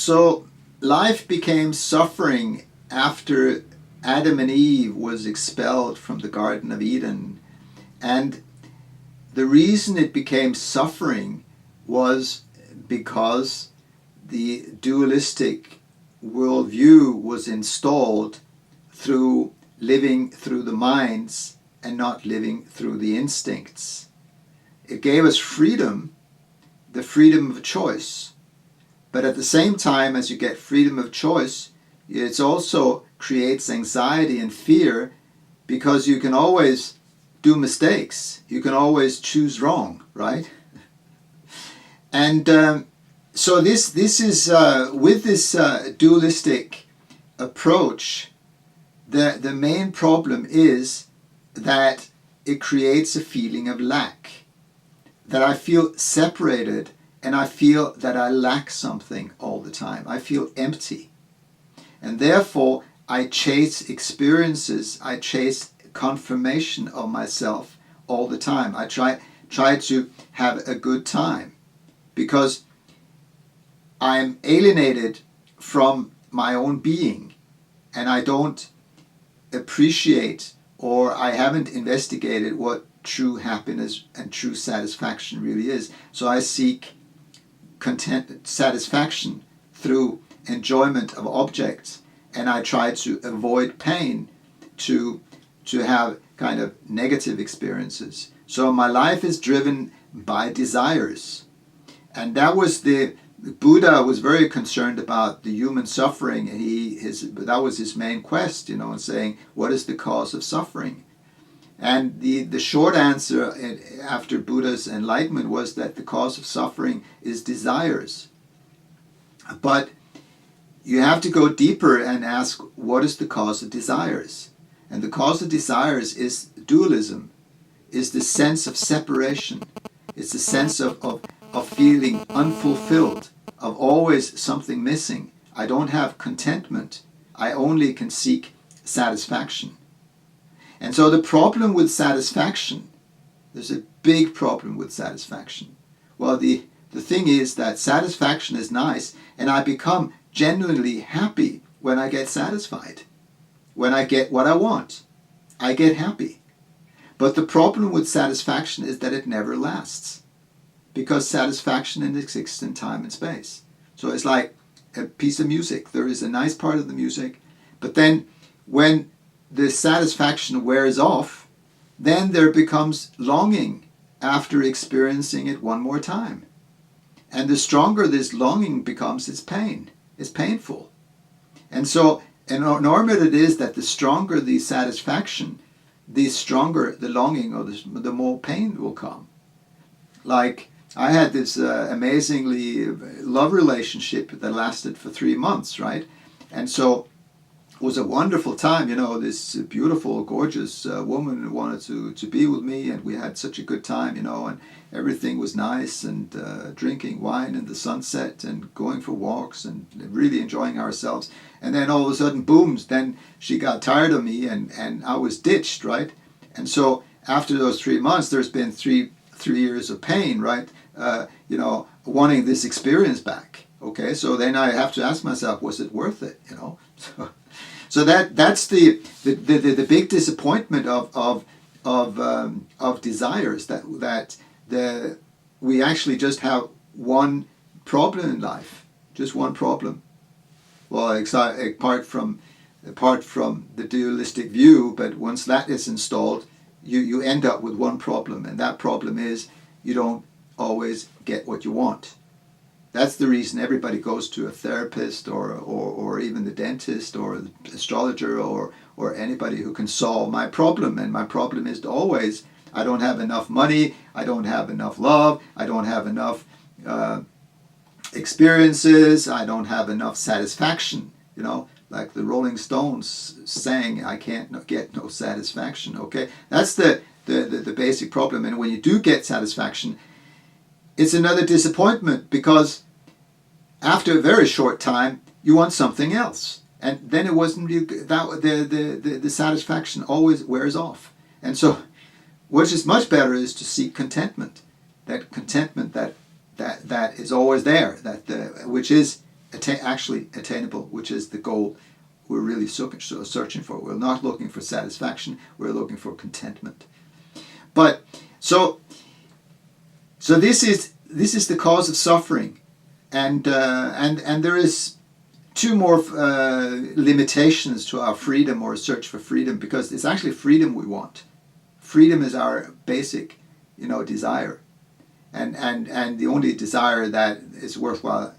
So life became suffering after Adam and Eve was expelled from the Garden of Eden. And the reason it became suffering was because the dualistic worldview was installed through living through the minds and not living through the instincts. It gave us freedom, the freedom of choice. But at the same time, as you get freedom of choice, it also creates anxiety and fear, because you can always do mistakes. You can always choose wrong, right? And so this is with this dualistic approach, the main problem is that it creates a feeling of lack, that I feel separated and I feel that I lack something all the time. I feel empty. And therefore, I chase experiences, I chase confirmation of myself all the time. I try to have a good time, because I'm alienated from my own being, and I don't appreciate, or I haven't investigated what true happiness and true satisfaction really is. So I seek satisfaction through enjoyment of objects, and I try to avoid pain to have kind of negative experiences. So my life is driven by desires. And that was the Buddha was very concerned about the human suffering, and that was his main quest, in saying, what is the cause of suffering? And the short answer after Buddha's enlightenment was that the cause of suffering is desires. But you have to go deeper and ask, what is the cause of desires? And the cause of desires is dualism, is the sense of separation. It's the sense of feeling unfulfilled, of always something missing. I don't have contentment. I only can seek satisfaction. And so the problem with satisfaction, there's a big problem with satisfaction. Well, the thing is that satisfaction is nice, and I become genuinely happy when I get satisfied. When I get what I want, I get happy. But the problem with satisfaction is that it never lasts, because satisfaction exists in time and space. So it's like a piece of music. There is a nice part of the music, but then when the satisfaction wears off, then there becomes longing after experiencing it one more time. And the stronger this longing becomes, it's pain. It's painful. And so, normally it is that the stronger the satisfaction, the stronger the longing, or the more pain will come. Like, I had this amazingly love relationship that lasted for 3 months, right? And so it was a wonderful time. This beautiful, gorgeous woman wanted to be with me, and we had such a good time, and everything was nice, and drinking wine in the sunset and going for walks and really enjoying ourselves. And then all of a sudden, boom, then she got tired of me, and I was ditched, right? And so after those 3 months, there's been three years of pain, right? Wanting this experience back. Okay, so then I have to ask myself, was it worth it? So that's the big disappointment of desires, that we actually just have one problem in life, just one problem. Well, apart from the dualistic view, but once that is installed, you end up with one problem, and that problem is you don't always get what you want. That's the reason everybody goes to a therapist or even the dentist or the astrologer or anybody who can solve my problem. And my problem is always, I don't have enough money, I don't have enough love, I don't have enough experiences, I don't have enough satisfaction. Like the Rolling Stones saying, I can't get no satisfaction. Okay, that's the basic problem. And when you do get satisfaction, it's another disappointment, because after a very short time you want something else, and then it wasn't the satisfaction always wears off. And so what is much better is to seek contentment, that contentment that is always there, which is actually attainable, which is the goal we're really searching for. We're not looking for satisfaction, we're looking for contentment. But so this is the cause of suffering, and there is two more limitations to our freedom or search for freedom, because it's actually freedom we want. Freedom is our basic, desire, and the only desire that is worthwhile.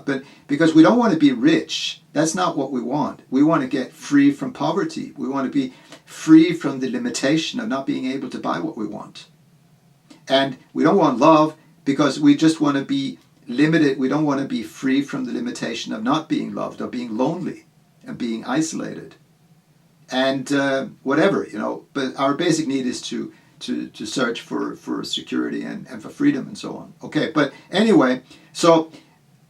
But because we don't want to be rich, that's not what we want. We want to get free from poverty. We want to be free from the limitation of not being able to buy what we want. And we don't want love because we just want to be limited. We don't want to be free from the limitation of not being loved, or being lonely and being isolated, and whatever, But our basic need is to search for security and for freedom and so on. Okay, but anyway,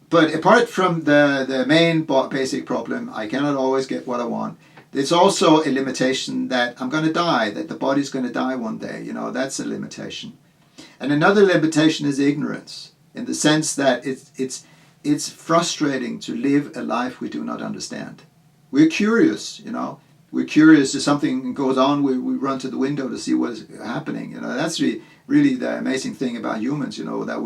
but apart from the main basic problem, I cannot always get what I want. There's also a limitation that I'm going to die, that the body's going to die one day. That's a limitation. And another limitation is ignorance, in the sense that it's frustrating to live a life we do not understand. We're curious, We're curious if something goes on. We run to the window to see what is happening. That's really the amazing thing about humans. That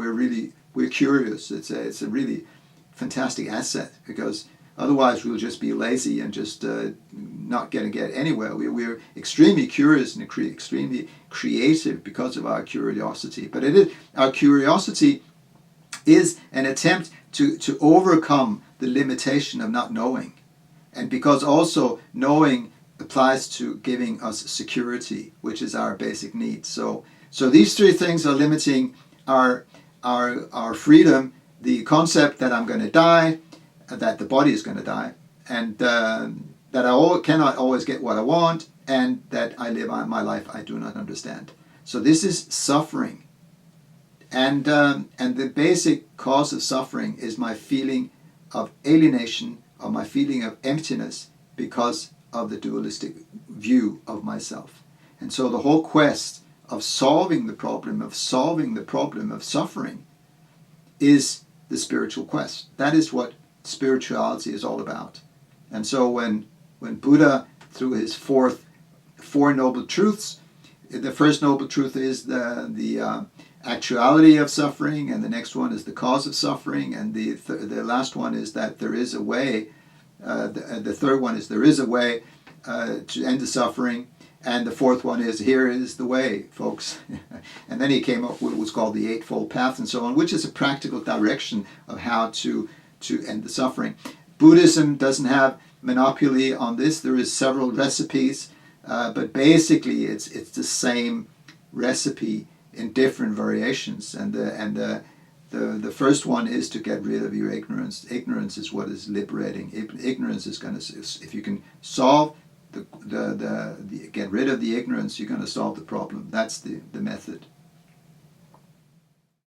we're curious. It's a really fantastic asset, because otherwise we'll just be lazy and just not going to get anywhere. We're extremely curious and extremely creative because of our curiosity. But our curiosity is an attempt to overcome the limitation of not knowing, and because also knowing applies to giving us security, which is our basic need. So these three things are limiting our freedom: the concept that I'm going to die, that the body is going to die, and that I cannot always get what I want, and that I live my life I do not understand. So this is suffering, and the basic cause of suffering is my feeling of alienation, or my feeling of emptiness, because of the dualistic view of myself. And so the whole quest of solving the problem of suffering is the spiritual quest. That is what spirituality is all about. And so when Buddha, through his four noble truths, the first noble truth is the actuality of suffering, and the next one is the cause of suffering, and the last one is that there is a way. The third one is there is a way to end the suffering, and the fourth one is here is the way, folks. And then he came up with what's called the Eightfold Path and so on, which is a practical direction of how to end the suffering. Buddhism doesn't have monopoly on this. There is several recipes, but basically it's the same recipe in different variations. And the first one is to get rid of your ignorance. Ignorance is what is liberating. Ignorance is going to, if you can solve get rid of the ignorance, you're going to solve the problem. That's the method.